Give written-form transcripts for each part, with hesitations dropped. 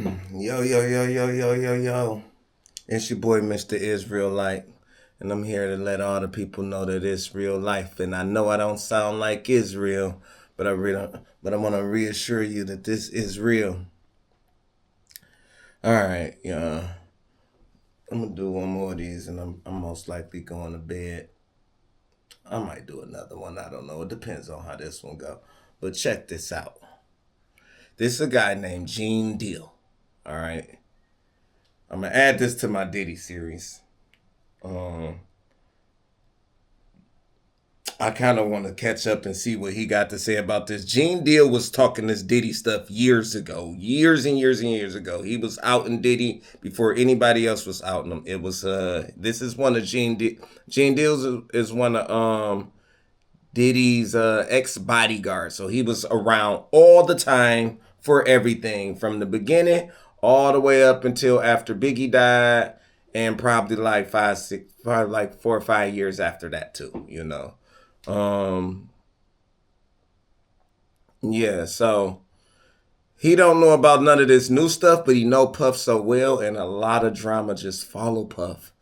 Yo, yo, yo, yo, yo, yo, yo. It's your boy, Mr. Israelite. And I'm here to let all the people know that it's real life. And I know I don't sound like Israel, but I want to reassure you that this is real. All right, yeah. I'm gonna do one more of these, and I'm most likely going to bed. I might do another one. I don't know. It depends on how this one go. But check this out. This is a guy named Gene Deal. All right. I'm gonna add this to my Diddy series. Um, I kind of want to catch up and see what he got to say about this. Gene Deal was talking this Diddy stuff years ago, years and years and years ago. He was out in Diddy before anybody else was out in him. It was this is one of Gene Deal's is one of Diddy's ex bodyguards. So he was around all the time for everything from the beginning all the way up until after Biggie died, and probably like probably like 4 or 5 years after that too. Um, yeah, so he don't know about none of this new stuff, but he know Puff so well, and a lot of drama just follow Puff.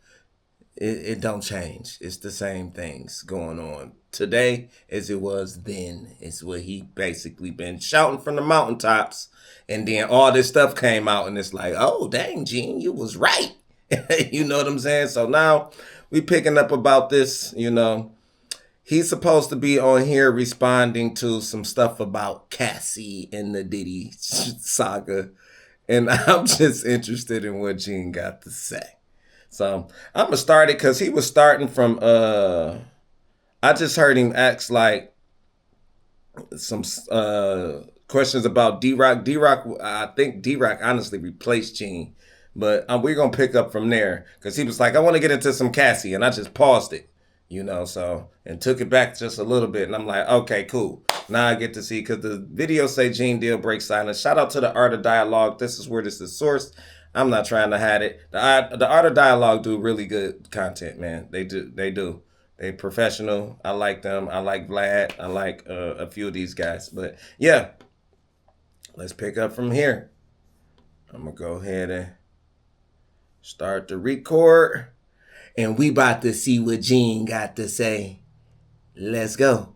It don't change. It's the same things going on today as it was then. It's what he basically been shouting from the mountaintops, and then all this stuff came out, and it's like, oh dang, Gene, you was right. You know what I'm saying? So now we picking up about this. He's supposed to be on here responding to some stuff about Cassie and the Diddy saga. And I'm just interested in what Gene got to say. So I'm gonna start it because he was starting from I just heard him ask like some questions about D-Rock. D-Rock, I think D-Rock honestly replaced Gene. But we're gonna pick up from there because he was like, I want to get into some Cassie, and I just paused it. So, and took it back just a little bit. And I'm like, okay, cool. Now I get to see, because the video say Gene Deal breaks silence. Shout out to the Art of Dialogue. This is where this is sourced. I'm not trying to hide it. The Art of Dialogue do really good content, man. They do. They professional. I like them. I like Vlad. I like a few of these guys. But yeah, let's pick up from here. I'm going to go ahead and start the record. And we about to see what Gene got to say. Let's go.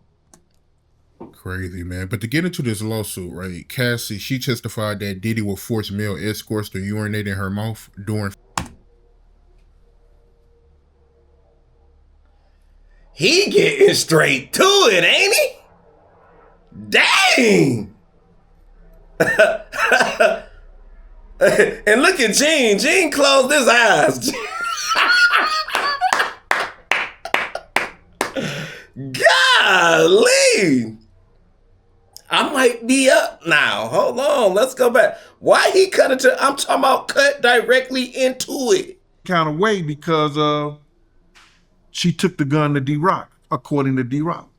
Crazy, man. But to get into this lawsuit, right? Cassie, she testified that Diddy will force male escorts to urinate in her mouth during... He getting straight to it, ain't he? Dang! And look at Gene. Gene closed his eyes. Golly! I might be up now. Hold on. Let's go back. Why he cut it to... I'm talking about cut directly into it. Kind of way because she took the gun to D-Rock, according to D-Rock.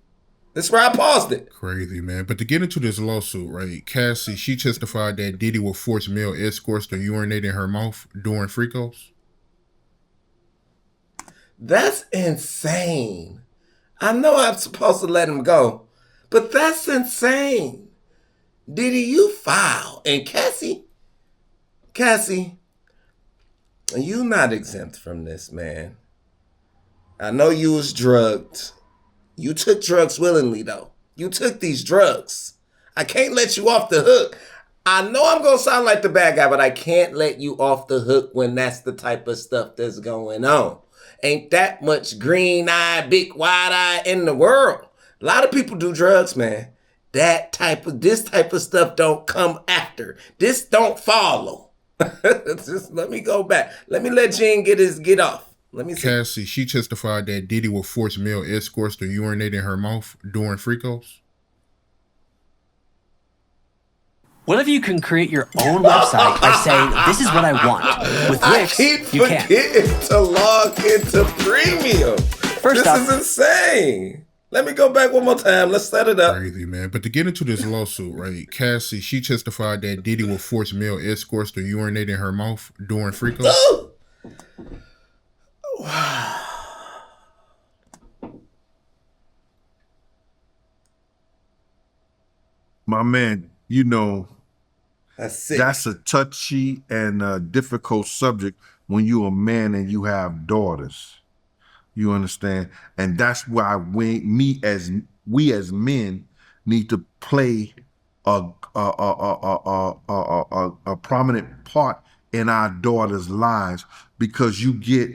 That's where I paused it. Crazy, man. But to get into this lawsuit, right? Cassie, she testified that Diddy will force male escorts to urinate in her mouth during free-calls. That's insane. I know I'm supposed to let him go, but that's insane. Diddy, you foul. And Cassie, you not exempt from this, man. I know you was drugged. You took drugs willingly, though. You took these drugs. I can't let you off the hook. I know I'm going to sound like the bad guy, but I can't let you off the hook when that's the type of stuff that's going on. Ain't that much green eye, big wide eye in the world. A lot of people do drugs, man. This type of stuff don't come after. This don't follow. Just let me go back. Let me let Gene get off. Let me see. Cassie, she testified that Diddy will force male escorts to urinate in her mouth during free-calls. What if you can create your own website by saying, this is what I want? With Wix, you can. I keep forgetting to log into premium. First this is insane. Let me go back one more time. Let's set it up. Crazy, man. But to get into this lawsuit, right? Cassie, she testified that Diddy will force male escorts to urinate in her mouth during free-calls. Wow. My man, That's sick. That's a touchy and difficult subject when you're a man and you have daughters. You understand? And that's why we as men need to play a prominent part in our daughters' lives, because you get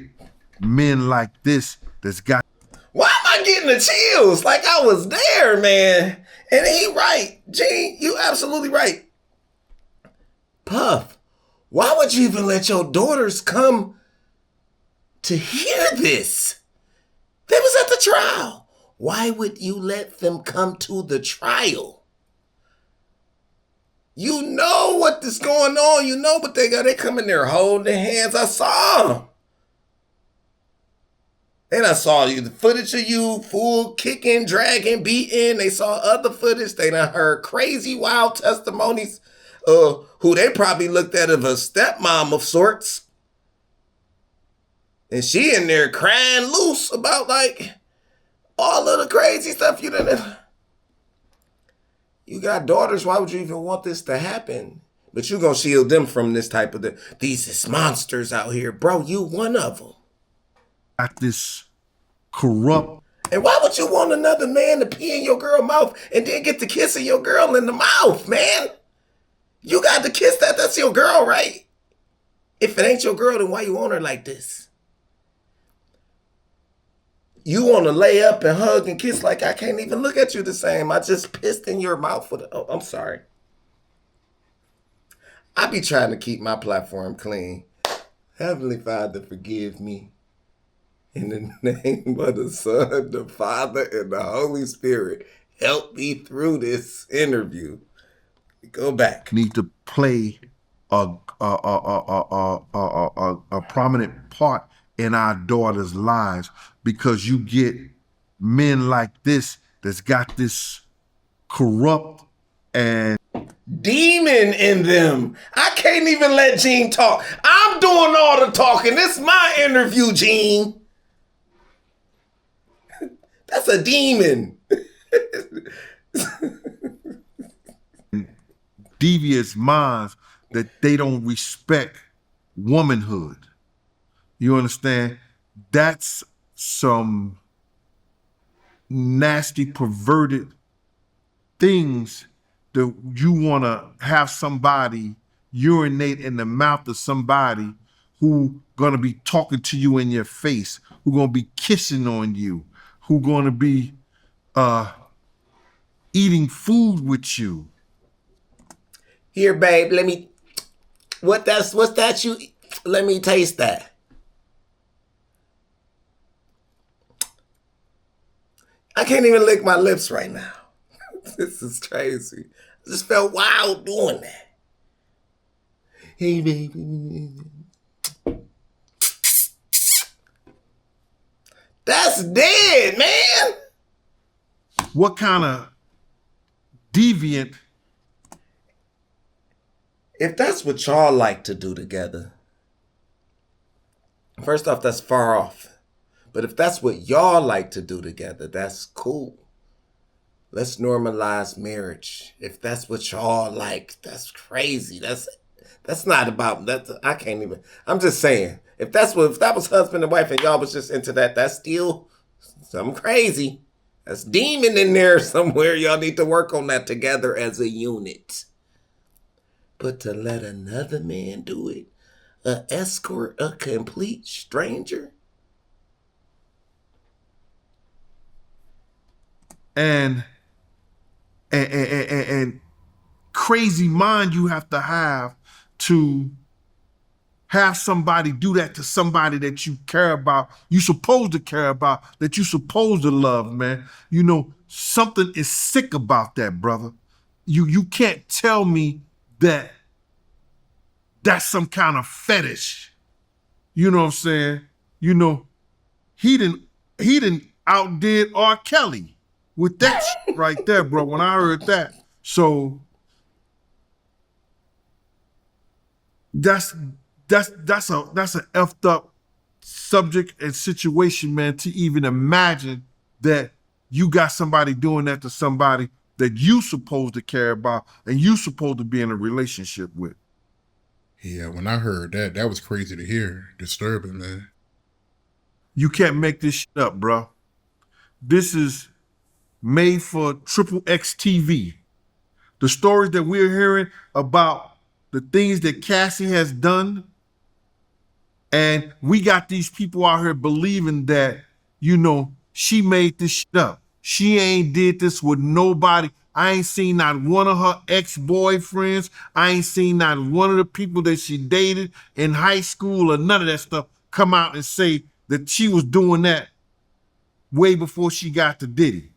men like this that's got. Why am I getting the chills? Like I was there, man. And he right. Gene, you absolutely right. Puff, why would you even let your daughters come to hear this? They was at the trial. Why would you let them come to the trial? You know what is going on. You know what they got. They come in there holding their hands. I saw them. And I saw you, the footage of you, full kicking, dragging, beating. They saw other footage. They done heard crazy, wild testimonies. Who they probably looked at as a stepmom of sorts. And she in there crying loose about like all of the crazy stuff you done. You got daughters, why would you even want this to happen? But you gonna shield them from this type of these is monsters out here. Bro, you one of them. Got this corrupt. And why would you want another man to pee in your girl mouth and then get to kissing your girl in the mouth, man? You got to kiss that. That's your girl, right? If it ain't your girl, then why you want her like this? You want to lay up and hug and kiss like I can't even look at you the same. I just pissed in your mouth. Oh, I'm sorry. I be trying to keep my platform clean. Heavenly Father, forgive me. In the name of the Son, the Father, and the Holy Spirit, help me through this interview. Go back. Need to play a prominent part in our daughters' lives, because you get men like this that's got this corrupt and demon in them. I can't even let Gene talk. I'm doing all the talking. This is my interview, Gene. That's a demon. devious minds that they don't respect womanhood. You understand? That's some nasty, perverted things that you want to have somebody urinate in the mouth of somebody who gonna be talking to you in your face, who gonna be kissing on you, who gonna be eating food with you. Here, babe, what's that you, let me taste that. I can't even lick my lips right now. This is crazy. I just felt wild doing that. Hey, baby. That's dead, man. What kind of deviant? If that's what y'all like to do together, first off, that's far off. But if that's what y'all like to do together, that's cool. Let's normalize marriage. If that's what y'all like, that's crazy. That's not about that. I can't even. I'm just saying. If that was husband and wife and y'all was just into that, that's still something crazy. That's demon in there somewhere. Y'all need to work on that together as a unit. But to let another man do it, an escort, a complete stranger. And crazy mind you have to have somebody do that to somebody that you care about, you supposed to care about, that you supposed to love, man. You know, something is sick about that, brother. You can't tell me that that's some kind of fetish. You know what I'm saying? You know, he didn't outdid R. Kelly with that right there, bro, when I heard that. So that's an effed up subject and situation, man, to even imagine that you got somebody doing that to somebody that you supposed to care about and you supposed to be in a relationship with. Yeah, when I heard that, that was crazy to hear. Disturbing, man. You can't make this shit up, bro. This is made for Triple X TV. The stories that we're hearing about the things that Cassie has done, and we got these people out here believing that, you know, she made this shit up. She ain't did this with nobody. I ain't seen not one of her ex-boyfriends. I ain't seen not one of the people that she dated in high school or none of that stuff come out and say that she was doing that way before she got to Diddy.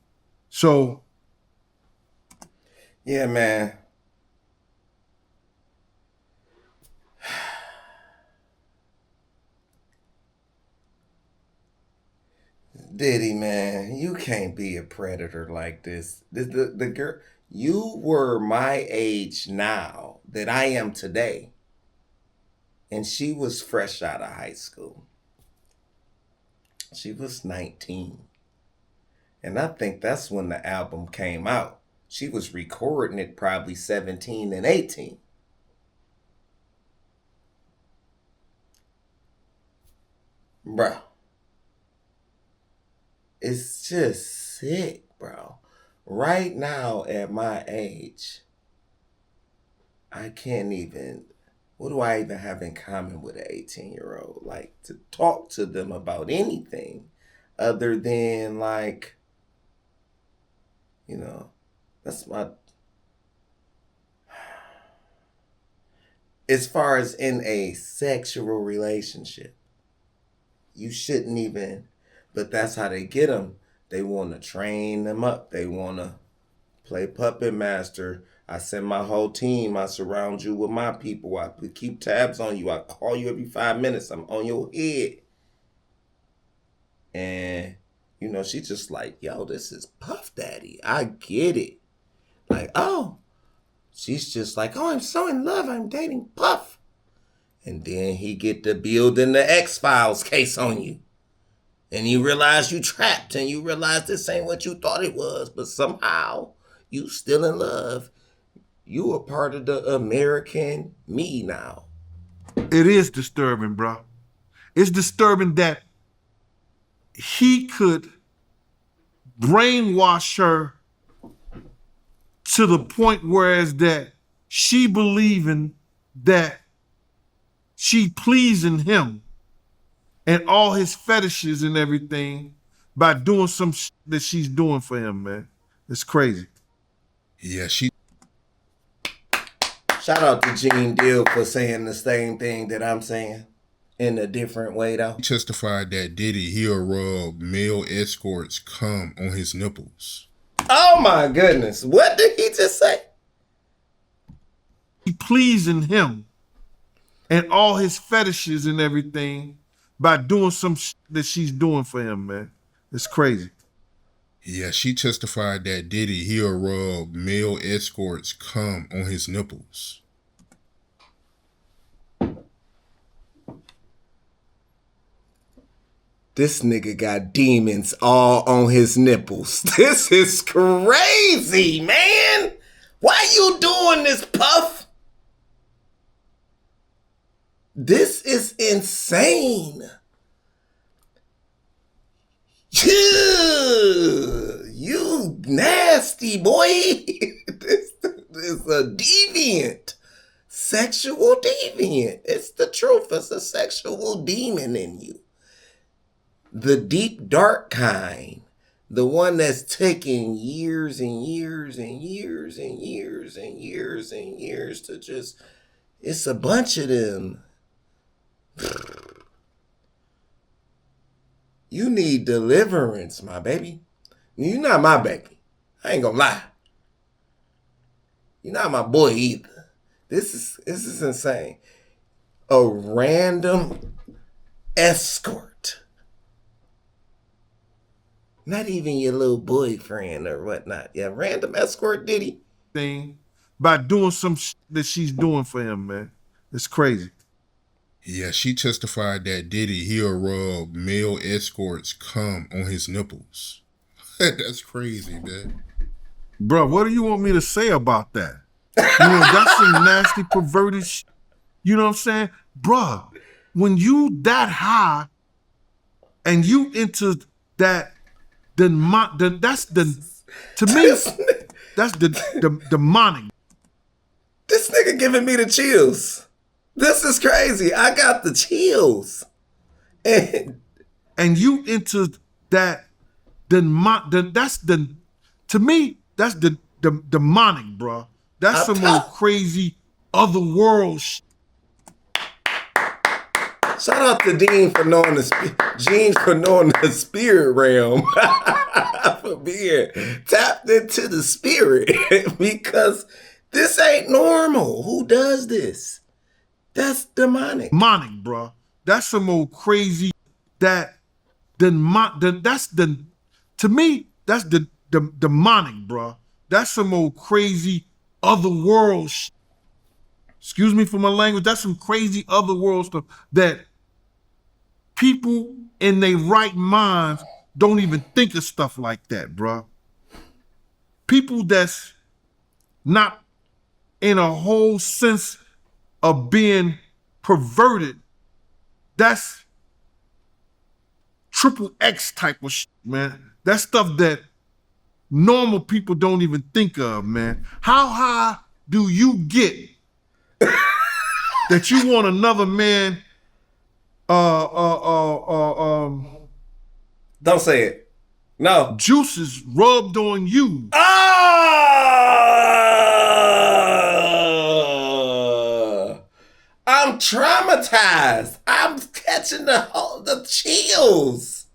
So, yeah, man. Diddy, man, you can't be a predator like this. The girl, you were my age now that I am today, and she was fresh out of high school. She was 19, and I think that's when the album came out. She was recording it probably 17 and 18. Bruh. It's just sick, bro. Right now, at my age, I can't even. What do I even have in common with an 18-year-old? Like, to talk to them about anything other than, like, you know, that's my. As far as in a sexual relationship, you shouldn't even. But that's how they get them. They want to train them up. They want to play puppet master. I send my whole team. I surround you with my people. I keep tabs on you. I call you every 5 minutes. I'm on your head. And, you know, she just like, yo, this is Puff Daddy. I get it. Like, oh. She's just like, oh, I'm so in love. I'm dating Puff. And then he get to building the X-Files case on you. And you realize you trapped, and you realize this ain't what you thought it was, but somehow you still in love. You are part of the American me now. it is disturbing, bro. It's disturbing that he could brainwash her to the point whereas that she believing that she pleasing him and all his fetishes and everything by doing some shit that she's doing for him, man. It's crazy. Yeah, she Shout out to Gene Deal for saying the same thing that I'm saying in a different way, though. testified that Diddy, he'll rub male escorts cum on his nipples. Oh my goodness. What did he just say? She pleasing him and all his fetishes and everything by doing some shit that she's doing for him, man. It's crazy. Yeah, she testified that Diddy, he'll rub male escorts cum on his nipples. This nigga got demons all on his nipples. This is crazy, man. Why you doing this, Puff? This is insane. You nasty boy. This is a deviant. Sexual deviant. It's the truth. It's a sexual demon in you. The deep, dark kind. The one that's taking years and years and years and years and years and years to just... It's a bunch of them. You need deliverance, my baby. You're not my baby. I ain't gonna lie. You're not my boy either. This is insane. A random escort. Not even your little boyfriend or whatnot. Yeah, random escort, Diddy. Thing by doing some shit that she's doing for him, man. It's crazy. Yeah, she testified that Diddy, he'll rub male escorts cum on his nipples. That's crazy, man. Bro, what do you want me to say about that? That's some nasty, perverted shit. You know what I'm saying? Bruh, when you that high and you into that, that's the, to me, that's the demonic. This nigga giving me the chills. This is crazy. I got the chills. And you into that, that's the, to me, that's the demonic, bruh. That's some old crazy otherworld shit. Shout out to Gene for knowing the spirit realm. For being tapped into the spirit. Because this ain't normal. Who does this? That's demonic. Demonic, bruh. That's some old crazy, that's the, to me, that's the demonic, bruh. That's some old crazy otherworld shit. Excuse me for my language. That's some crazy otherworld stuff that people in their right minds don't even think of stuff like that, bruh. People that's not in a whole sense of being perverted, that's triple X type of shit, man. That's stuff that normal people don't even think of, man. How high do you get that you want another man Don't say it. No. juices rubbed on you? I'm traumatized. I'm catching the chills.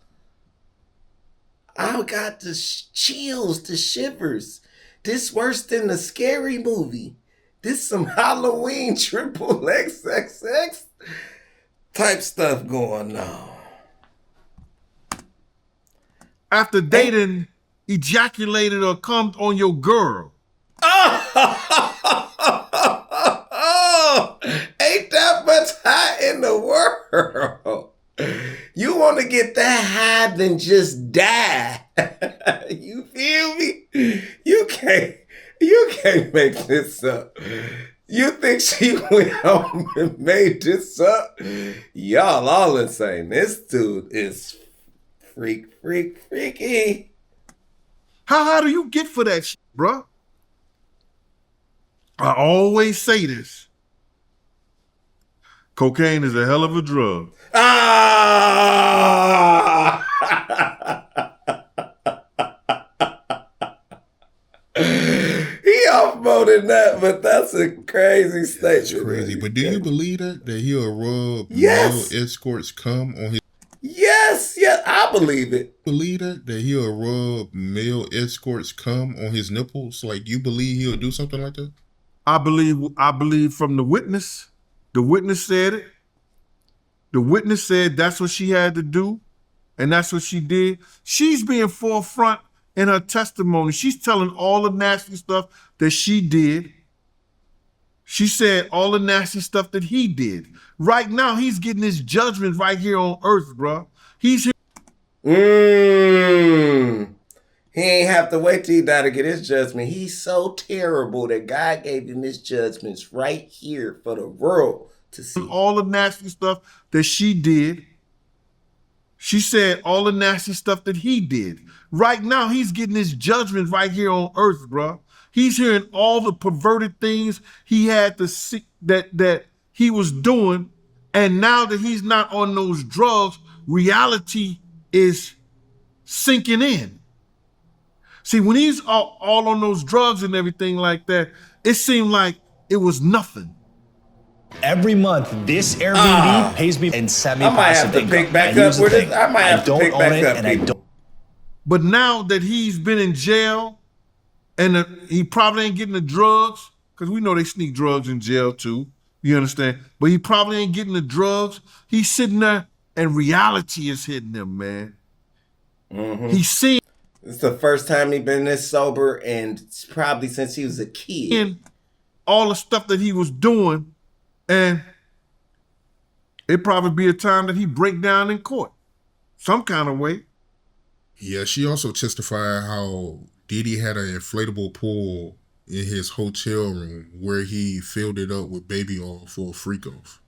I got the chills, the shivers. This worse than the Scary Movie. This some Halloween triple XXX type stuff going on. After dating, ejaculated or come on your girl. Oh, ain't that much high in the world. You want to get that high than just die. You feel me? You can't make this up. You think she went home and made this up? Y'all all insane. This dude is freaky. How high do you get for that shit, bruh? I always say this. Cocaine is a hell of a drug. Ah! He off-voted that, but that's a crazy statement. It's crazy. But do you believe that he'll rub Yes. male escorts cum on his? Yes, I believe it. Believe that he'll rub male escorts cum on his nipples? Like, you believe he'll do something like that? I believe from the witness. The witness said it. The witness said that's what she had to do, and that's what she did. She's being forefront in her testimony. She's telling all the nasty stuff that she did. She said all the nasty stuff that he did. Right now, he's getting his judgment right here on earth, bro. He's here. He ain't have to wait till he died to get his judgment. He's so terrible that God gave him his judgments right here for the world to see. All the nasty stuff that she did. She said all the nasty stuff that he did. Right now, he's getting his judgment right here on earth, bro. He's hearing all the perverted things he had to see that he was doing. And now that he's not on those drugs, reality is sinking in. See, when he's all on those drugs and everything like that, it seemed like it was nothing. Every month, this Airbnb pays me in semi-passive income. I might have to pick back up with it. I might have to pick back up, people. But now that he's been in jail and he probably ain't getting the drugs, because we know they sneak drugs in jail too, you understand? But he probably ain't getting the drugs. He's sitting there and reality is hitting him, man. Mm-hmm. He's seeing. It's the first time he's been this sober, and it's probably since he was a kid. All the stuff that he was doing, and it probably be a time that he break down in court, some kind of way. Yeah, she also testified how Diddy had an inflatable pool in his hotel room where he filled it up with baby oil for a freak off.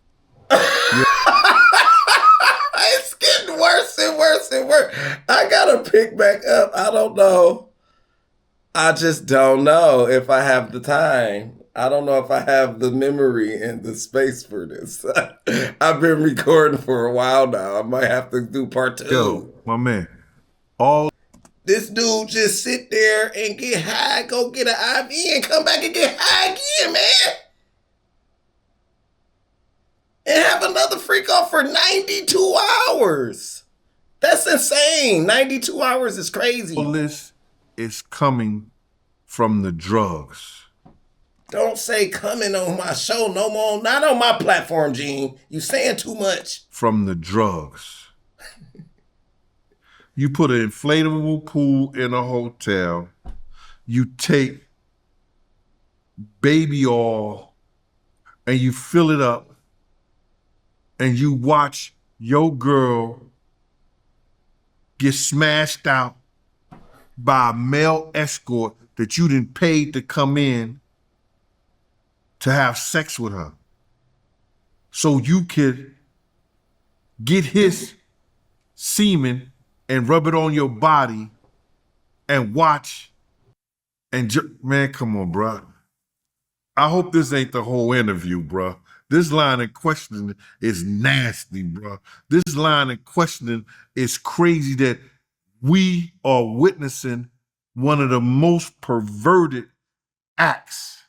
It's getting worse and worse and worse. I gotta pick back up. I don't know. I just don't know if I have the time. I don't know if I have the memory and the space for this. I've been recording for a while now. I might have to do part 2. Yo, my man. All This dude just sit there and get high, go get an IV and come back and get high again, man. And have another freak off for 92 hours. That's insane. 92 hours is crazy. this is coming from the drugs. Don't say coming on my show no more. Not on my platform, Gene. You saying too much. From the drugs. You put an inflatable pool in a hotel. You take baby oil and you fill it up and you watch your girl get smashed out by a male escort that you didn't pay to come in to have sex with her. So you could get his semen and rub it on your body and watch and man, come on, bruh. I hope this ain't the whole interview, bruh. This line of questioning is nasty, bruh. This line of questioning is crazy that we are witnessing one of the most perverted acts